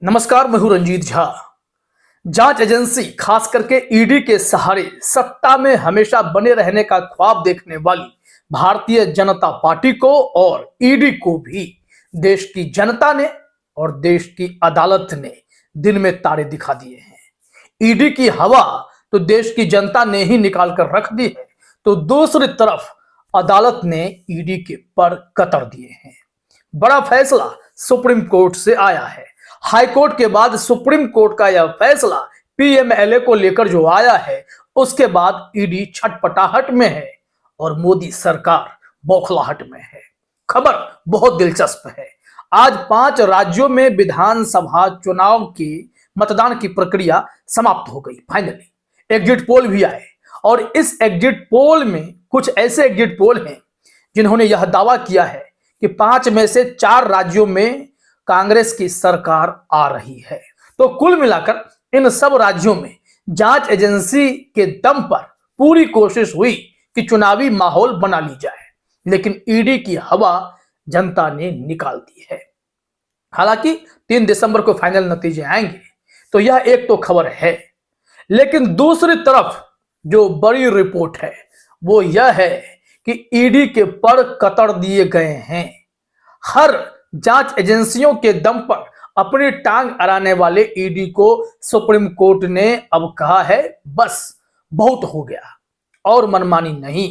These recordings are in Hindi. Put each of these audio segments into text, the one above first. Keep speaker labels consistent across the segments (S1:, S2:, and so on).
S1: नमस्कार, मैं हूं रंजीत झा। जांच एजेंसी खास करके ईडी के सहारे सत्ता में हमेशा बने रहने का ख्वाब देखने वाली भारतीय जनता पार्टी को और ईडी को भी देश की जनता ने और देश की अदालत ने दिन में तारे दिखा दिए हैं। ईडी की हवा तो देश की जनता ने ही निकाल कर रख दी है, तो दूसरी तरफ अदालत ने ईडी के पर कतर दिए हैं। बड़ा फैसला सुप्रीम कोर्ट से आया है। हाई कोर्ट के बाद सुप्रीम कोर्ट का यह फैसला पीएमएलए को लेकर जो आया है, उसके बाद ईडी छटपटाहट में है और मोदी सरकार बौखलाहट में है। खबर बहुत दिलचस्प है। आज 5 राज्यों में विधानसभा चुनाव की मतदान की प्रक्रिया समाप्त हो गई। फाइनली एग्जिट पोल भी आए और इस एग्जिट पोल में कुछ ऐसे एग्जिट पोल हैं जिन्होंने यह दावा किया है कि 5 में से 4 राज्यों में कांग्रेस की सरकार आ रही है। तो कुल मिलाकर इन सब राज्यों में जांच एजेंसी के दम पर पूरी कोशिश हुई कि चुनावी माहौल बना ली जाए, लेकिन ईडी की हवा जनता ने निकाल दी है। हालांकि 3 दिसंबर को फाइनल नतीजे आएंगे, तो यह एक तो खबर है, लेकिन दूसरी तरफ जो बड़ी रिपोर्ट है वो यह है कि ईडी के पर कतर दिए गए हैं। हर जांच एजेंसियों के दम पर अपनी टांग अड़ाने वाले ईडी को सुप्रीम कोर्ट ने अब कहा है बस बहुत हो गया और मनमानी नहीं।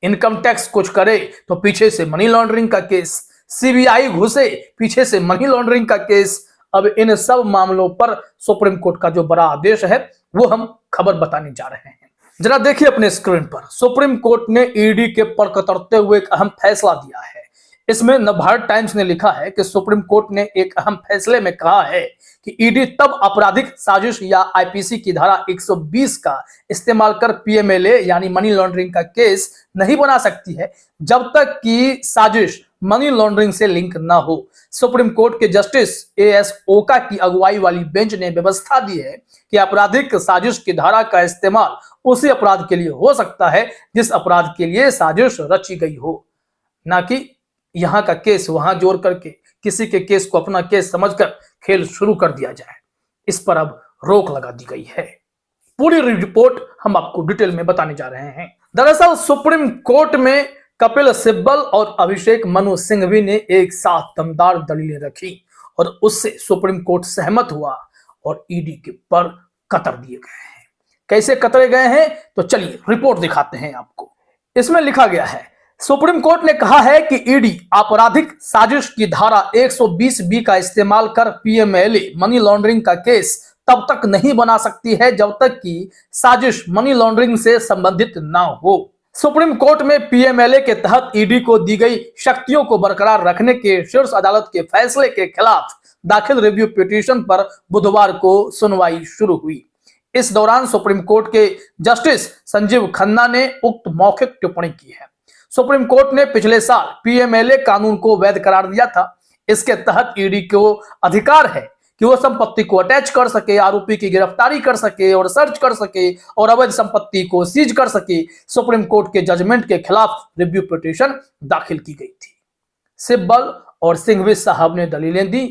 S1: इनकम टैक्स कुछ करे तो पीछे से मनी लॉन्ड्रिंग का केस, सीबीआई घुसे पीछे से मनी लॉन्ड्रिंग का केस। अब इन सब मामलों पर सुप्रीम कोर्ट का जो बड़ा आदेश है वो हम खबर बताने जा रहे हैं। जरा देखिए अपने स्क्रीन पर, सुप्रीम कोर्ट ने ईडी के पर कतरते हुए एक अहम फैसला दिया है। इसमें नवभारत टाइम्स ने लिखा है कि सुप्रीम कोर्ट ने एक अहम फैसले में कहा है कि ईडी तब आपराधिक साजिश या आईपीसी की धारा 120 का इस्तेमाल कर पीएमएलए यानी मनी लॉन्ड्रिंग का केस नहीं बना सकती है जब तक कि साजिश मनी लॉन्ड्रिंग से लिंक ना हो। सुप्रीम कोर्ट के जस्टिस एएस ओका की अगुवाई वाली बेंच ने व्यवस्था दी है कि आपराधिक साजिश की धारा का इस्तेमाल उसी अपराध के लिए हो सकता है जिस अपराध के लिए साजिश रची गई हो, ना कि यहां का केस वहां जोड़ करके किसी के केस को अपना केस समझकर खेल शुरू कर दिया जाए। इस पर अब रोक लगा दी गई है। पूरी रिपोर्ट हम आपको डिटेल में बताने जा रहे हैं। दरअसल सुप्रीम कोर्ट में कपिल सिब्बल और अभिषेक मनु सिंघवी ने एक साथ दमदार दलीलें रखी और उससे सुप्रीम कोर्ट सहमत हुआ और ईडी के पर कतर दिए गए हैं। कैसे कतरे गए हैं तो चलिए रिपोर्ट दिखाते हैं आपको। इसमें लिखा गया है, सुप्रीम कोर्ट ने कहा है कि ईडी आपराधिक साजिश की धारा 120 का इस्तेमाल कर पीएमएलए मनी लॉन्ड्रिंग का केस तब तक नहीं बना सकती है जब तक कि साजिश मनी लॉन्ड्रिंग से संबंधित ना हो। सुप्रीम कोर्ट में पीएमएलए के तहत ईडी को दी गई शक्तियों को बरकरार रखने के शीर्ष अदालत के फैसले के खिलाफ दाखिल रिव्यू पिटीशन पर बुधवार को सुनवाई शुरू हुई। इस दौरान सुप्रीम कोर्ट के जस्टिस संजीव खन्ना ने उक्त मौखिक टिप्पणी की है। सुप्रीम कोर्ट ने पिछले साल पीएमएलए कानून को वैध करार दिया था। इसके तहत ईडी को अधिकार है कि वो संपत्ति को अटैच कर सके, आरोपी की गिरफ्तारी कर सके और सर्च कर सके और अवैध संपत्ति को सीज कर सके। सुप्रीम कोर्ट के जजमेंट के खिलाफ रिव्यू पिटीशन दाखिल की गई थी। सिब्बल और सिंघवी साहब ने दलीलें दी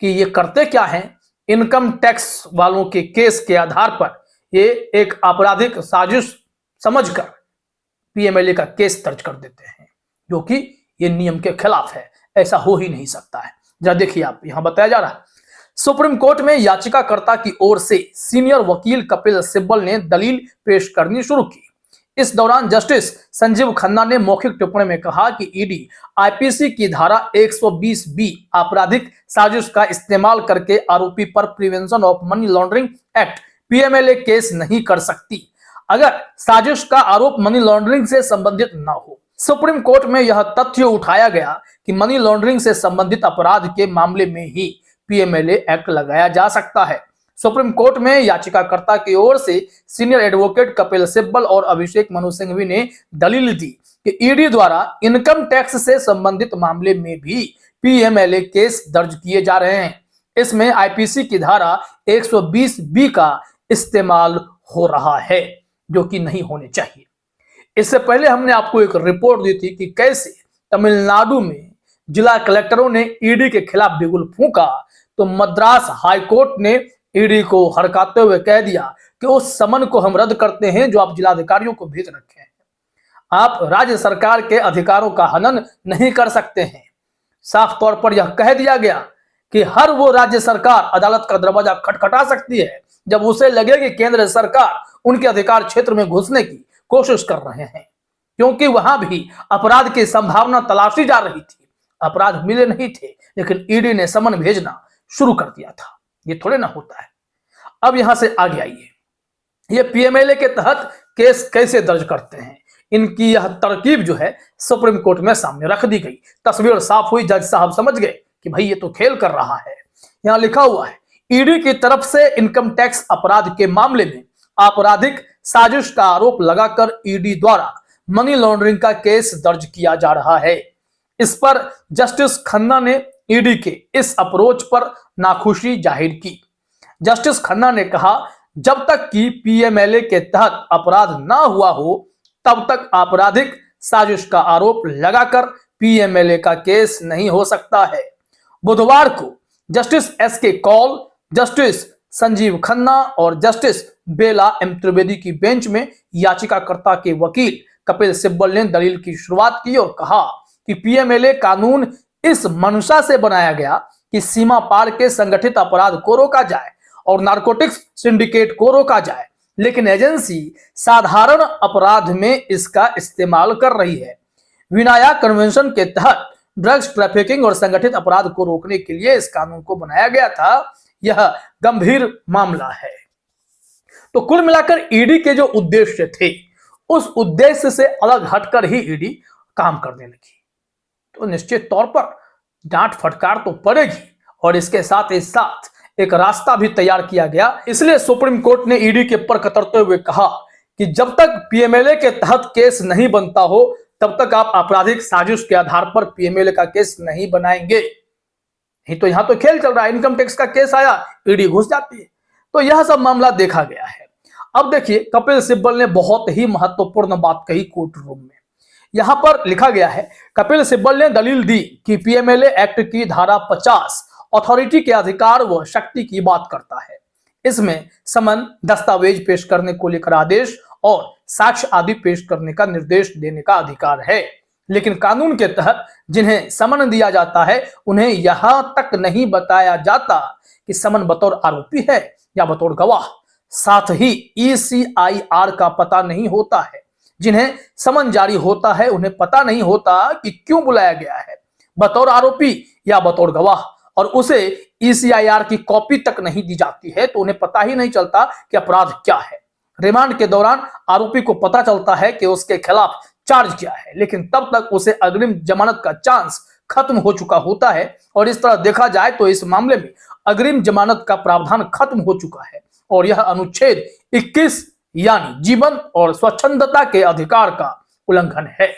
S1: कि ये करते क्या हैं, इनकम टैक्स वालों के केस के आधार पर ये एक आपराधिक साजिश समझकर पीएमएलए का केस दर्ज कर देते हैं, जो कि ये नियम के खिलाफ है। ऐसा हो ही नहीं सकता है। जरा देखिए आप, यहां बताया जा रहा है, सुप्रीम कोर्ट में याचिकाकर्ता की ओर से सीनियर वकील कपिल सिब्बल ने दलील पेश करनी शुरू की। इस दौरान जस्टिस संजीव खन्ना ने मौखिक टिप्पणी में कहा कि ईडी आईपीसी की धारा 120 आपराधिक साजिश का इस्तेमाल करके आरोपी पर prevention of money laundering act PMLA case नहीं कर सकती अगर साजिश का आरोप मनी लॉन्ड्रिंग से संबंधित न हो। सुप्रीम कोर्ट में यह तथ्य उठाया गया कि मनी लॉन्ड्रिंग से संबंधित अपराध के मामले में ही पीएमएलए एक्ट लगाया जा सकता है। सुप्रीम कोर्ट में याचिकाकर्ता की ओर से सीनियर एडवोकेट कपिल सिब्बल और अभिषेक मनु सिंघवी ने दलील दी कि ईडी द्वारा इनकम टैक्स से संबंधित मामले में भी पीएमएलए केस दर्ज किए जा रहे हैं। इसमें आईपीसी की धारा 120 का इस्तेमाल हो रहा है, जो कि नहीं होने चाहिए। इससे पहले हमने आपको एक रिपोर्ट दी थी कि कैसे तमिलनाडु में जिला कलेक्टरों ने ईडी के खिलाफ बिगुल फूंका तो मद्रास हाईकोर्ट ने ईडी को हड़काते हुए कह दिया कि उस समन को हम रद्द करते हैं जो आप जिलाधिकारियों को भेज रखे हैं। आप राज्य सरकार के अधिकारों का हनन नहीं कर सकते हैं। साफ तौर पर यह कह दिया गया कि हर वो राज्य सरकार अदालत का दरवाजा खटखटा सकती है जब उसे लगे कि केंद्र सरकार उनके अधिकार क्षेत्र में घुसने की कोशिश कर रहे हैं, क्योंकि वहां भी अपराध की संभावना तलाशी जा रही थी। अपराध मिले नहीं थे, लेकिन ईडी ने समन भेजना शुरू कर दिया था। ये थोड़े ना होता है। अब यहां से आगे आइए, ये पीएमएलए के तहत केस कैसे दर्ज करते हैं, इनकी यह तरकीब जो है सुप्रीम कोर्ट में सामने रख दी गई। तस्वीर साफ हुई, जज साहब समझ गए कि भाई ये तो खेल कर रहा है। यहां लिखा हुआ है, ईडी की तरफ से इनकम टैक्स अपराध के मामले में आपराधिक साजिश का आरोप लगाकर ईडी द्वारा मनी लॉन्ड्रिंग का केस दर्ज किया जा रहा है। इस पर जस्टिस खन्ना ने ईडी के इस अप्रोच पर नाखुशी जाहिर की। जस्टिस खन्ना ने कहा, जब तक कि पीएमएलए के तहत अपराध ना हुआ हो तब तक आपराधिक साजिश का आरोप लगाकर पीएमएलए का केस नहीं हो सकता है। बुधवार को justice S K Kaul, justice Sanjiv Khanna और जस्टिस बेला एम त्रिवेदी की बेंच में याचिकाकर्ता के वकील कपिल सिब्बल ने दलील की शुरुआत की और कहा कि पीएमएलए कानून इस मंशा से बनाया गया कि सीमा पार के संगठित अपराध को रोका जाए और नारकोटिक्स सिंडिकेट को रोका जाए, लेकिन एजेंसी साधारण अपराध में इसका इस्तेमाल कर रही है। विनाया कन्वेंशन के तहत ड्रग्स ट्रैफिकिंग और संगठित अपराध को रोकने के लिए इस कानून को बनाया गया था। यह गंभीर मामला है। तो कुल मिलाकर ईडी के जो उद्देश्य थे, उस उद्देश्य से अलग हटकर ही ईडी काम करने लगी, तो निश्चित तौर पर डांट फटकार तो पड़ेगी और इसके साथ ही साथ एक रास्ता भी तैयार किया गया। इसलिए सुप्रीम कोर्ट ने ईडी के पर कतरते हुए कहा कि जब तक पीएमएलए के तहत केस नहीं बनता हो तब तक आप आपराधिक साजिश के आधार पर पीएमएलए का केस नहीं बनाएंगे। नहीं तो यहां तो खेल चल रहा है, इनकम टैक्स का केस आया, ईडी घुस जाती है। तो यह सब मामला देखा गया है। अब देखिए, कपिल सिब्बल ने बहुत ही महत्वपूर्ण बात कही कोर्ट रूम में। यहां पर लिखा गया है, कपिल सिब्बल ने दलील दी कि पीएमएलए एक्ट की धारा 50 अथॉरिटी के अधिकार व शक्ति की बात करता है। इसमें समन, दस्तावेज पेश करने को लेकर आदेश और साक्ष्य आदि पेश करने का निर्देश देने का अधिकार है, लेकिन कानून के तहत जिन्हें समन दिया जाता है उन्हें यहां तक नहीं बताया जाता कि समन बतौर आरोपी है या बतौर गवाह। साथ ही ईसीआईआर का पता नहीं होता है। जिन्हें समन जारी होता है उन्हें पता नहीं होता कि क्यों बुलाया गया है, बतौर आरोपी या बतौर गवाह, और उसे ईसीआईआर की कॉपी तक नहीं दी जाती है, तो उन्हें पता ही नहीं चलता कि अपराध क्या है। रिमांड के दौरान आरोपी को पता चलता है कि उसके खिलाफ चार्ज क्या है, लेकिन तब तक उसे अग्रिम जमानत का चांस खत्म हो चुका होता है। और इस तरह देखा जाए तो इस मामले में अग्रिम जमानत का प्रावधान खत्म हो चुका है और यह अनुच्छेद 21 यानी जीवन और स्वच्छंदता के अधिकार का उल्लंघन है।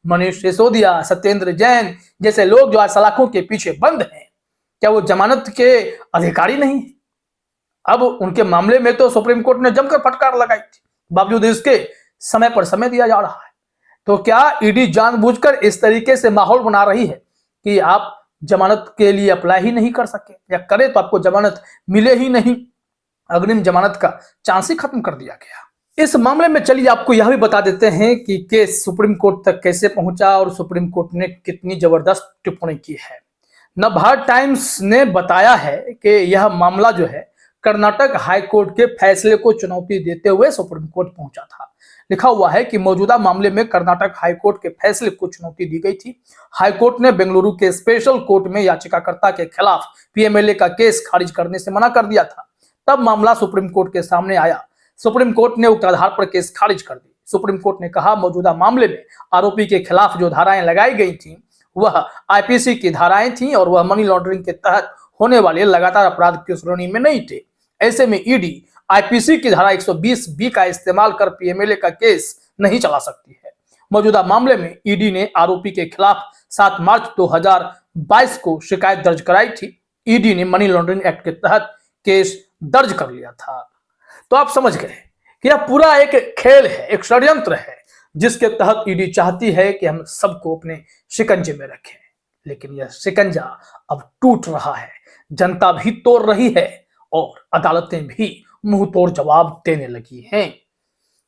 S1: मनीष सिसोदिया, सत्येंद्र जैन जैसे लोग जो आज सलाखों के पीछे बंद हैं, क्या वो जमानत के अधिकारी नहीं? अब उनके मामले में तो सुप्रीम कोर्ट ने जमकर फटकार लगाई थी, बावजूद इसके समय पर समय दिया जा रहा है। तो क्या ईडी जानबूझकर इस तरीके से माहौल बना रही है कि आप जमानत के लिए अप्लाई ही नहीं कर सके, या करें तो आपको जमानत मिले ही नहीं? अग्रिम जमानत का चांस ही खत्म कर दिया गया। इस मामले में चलिए आपको यह भी बता देते हैं कि केस सुप्रीम कोर्ट तक कैसे पहुंचा और सुप्रीम कोर्ट ने कितनी जबरदस्त टिप्पणी की है। नवभारत टाइम्स ने बताया है कि यह मामला जो है कर्नाटक हाईकोर्ट के फैसले को चुनौती देते हुए सुप्रीम कोर्ट पहुंचा था। लिखा हुआ है कि मौजूदा मामले में कर्नाटक हाईकोर्ट के फैसले को चुनौती दी गई थी। हाईकोर्ट ने बेंगलुरु के स्पेशल कोर्ट में याचिकाकर्ता के खिलाफ पीएमएलए का केस खारिज करने से मना कर दिया था। तब मामला सुप्रीम कोर्ट के सामने आया। सुप्रीम कोर्ट ने उक्त आधार पर केस खारिज कर दी। सुप्रीम कोर्ट ने कहा, मौजूदा मामले में आरोपी के खिलाफ जो धाराएं लगाई गई थी वह आईपीसी की धाराएं थी और वह मनी लॉन्ड्रिंग के तहत होने वाले लगातार अपराध की श्रेणी में नहीं थे। ऐसे में ईडी आईपीसी की धारा 120 का इस्तेमाल कर पीएमएलए का केस नहीं चला सकती है। मौजूदा मामले में ईडी ने आरोपी के खिलाफ 7 मार्च 2022 को शिकायत दर्ज कराई थी। ईडी ने मनी लॉन्ड्रिंग एक्ट के तहत केस दर्ज कर लिया था। तो आप समझ गए कि यह पूरा एक खेल है, एक षड्यंत्र है, जिसके तहत ईडी चाहती है कि हम सबको अपने शिकंजे में रखें। लेकिन यह शिकंजा अब टूट रहा है। जनता भी तोड़ रही है और अदालतें भी मुंह तोड़ जवाब देने लगी हैं।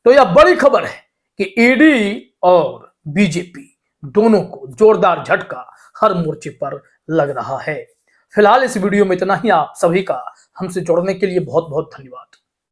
S1: तो यह बड़ी खबर है कि ईडी और बीजेपी दोनों को जोरदार झटका हर मोर्चे पर लग रहा है। फिलहाल इस वीडियो में इतना ही। आप सभी का हमसे जुड़ने के लिए बहुत बहुत धन्यवाद।